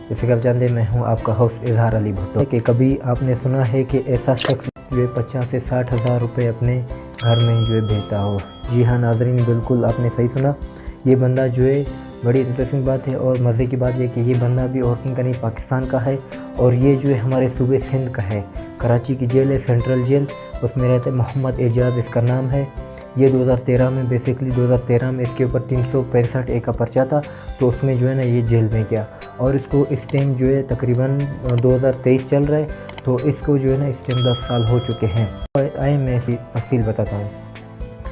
جیسے کہ آپ جانتے ہیں میں ہوں آپ کا ہوسٹ اظہار علی بھٹو کہ کبھی آپ نے سنا ہے کہ ایسا شخص جو ہے 50 سے 60 ہزار روپے اپنے گھر میں جو ہے بھیجتا ہو؟ جی ہاں ناظرین، بالکل آپ نے صحیح سنا۔ یہ بندہ جو ہے بڑی انٹرسٹنگ بات ہے اور مزے کی بات یہ کہ یہ بندہ بھی اور کہیں پاکستان کا ہے اور یہ جو ہے ہمارے صوبے سندھ کا ہے۔ کراچی کی جیل ہے سینٹرل جیل، اس میں رہتا ہے محمد اعجاز اس کا نام ہے۔ یہ 2013 میں بیسیکلی 2013 میں اس کے اوپر 365 کا پرچہ تھا، تو اس میں جو ہے نا یہ جیل میں گیا اور اس کو اس ٹائم جو ہے تقریباً 2023 چل رہا ہے، تو اس کو جو ہے نا اس ٹائم 10 سال ہو چکے ہیں۔ آئے میں ایسی تفصیل بتاتا ہوں۔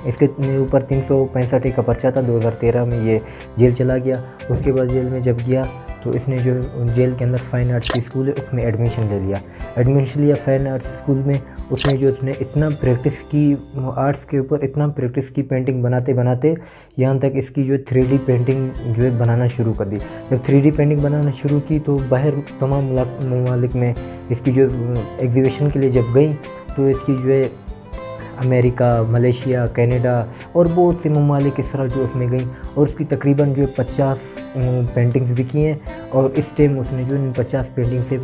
اس کے اوپر 365 کا پرچہ تھا، 2013 میں یہ جیل چلا گیا۔ اس کے بعد جیل میں جب گیا تو اس نے جو جیل کے اندر فائن آرٹس کی اسکول ہے اس میں ایڈمیشن لے لیا۔ ایڈمیشن لیا فائن آرٹس اسکول میں، اس میں جو اس نے اتنا پریکٹس کی آرٹس کے اوپر، اتنا پریکٹس کی پینٹنگ بناتے بناتے یہاں تک اس کی جو 3D پینٹنگ جو ہے بنانا شروع کر دی۔ جب 3D پینٹنگ بنانا شروع کی تو باہر تمام ممالک میں اس کی جو ایگزیبیشن کے لیے جب گئی تو اس کی جو ہے امریکہ، ملیشیا، کینیڈا اور بہت سے ممالک اس طرح جو اس میں گئیں اور اس کی تقریباً جو 50 پینٹنگز بھی کی ہیں، اور اس ٹائم اس نے جو 50 پینٹنگ سے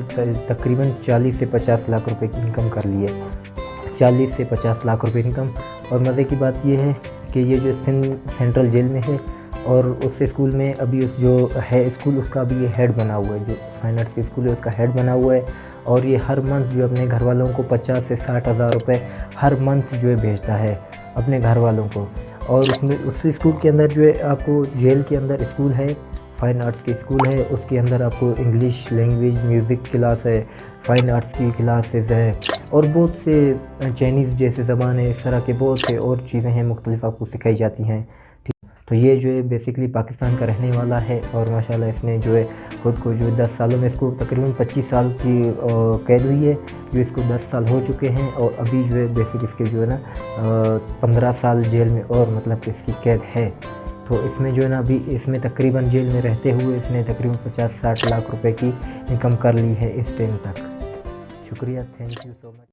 تقریباً 40 سے 50 لاکھ روپے کی انکم کر لی ہے۔ 40 سے 50 لاکھ روپے انکم۔ اور مزے کی بات یہ ہے کہ یہ جو سینٹرل جیل میں ہے اور اس اسکول میں ابھی جو ہے اسکول اس کا ابھی یہ ہیڈ بنا ہوا ہے، جو فائن آرٹس کی اسکول ہے اس کا ہیڈ بنا ہوا ہے، اور یہ ہر منتھ جو اپنے گھر والوں کو 50 سے 60 ہزار روپے ہر منتھ جو ہے بھیجتا ہے اپنے گھر والوں کو۔ اور اس میں اس اسکول کے اندر جو ہے آپ کو جیل کے اندر اسکول ہے، فائن آرٹس کی اسکول ہے، اس کے اندر آپ کو انگلش لینگویج میوزک کلاس ہے، فائن آرٹس کی کلاسز ہے اور بہت سے چائنیز جیسے زبان ہے، اس طرح کے بہت سے اور چیزیں ہیں مختلف آپ کو سکھائی جاتی ہیں۔ تو یہ جو ہے بیسیکلی پاکستان کا رہنے والا ہے اور ماشاءاللہ اس نے جو ہے خود کو جو 10 سالوں میں اس کو تقریباً 25 سال کی قید ہوئی ہے، جو اس کو 10 سال ہو چکے ہیں، اور ابھی جو ہے بیسک اس کے جو ہے نا 15 سال جیل میں اور مطلب کہ اس کی قید ہے۔ تو اس میں جو ہے نا ابھی اس میں تقریباً جیل میں رہتے ہوئے اس نے تقریباً 50-60 لاکھ روپے کی انکم کر لی ہے اس ٹائم تک۔ شکریہ، تھینک یو سو مچ۔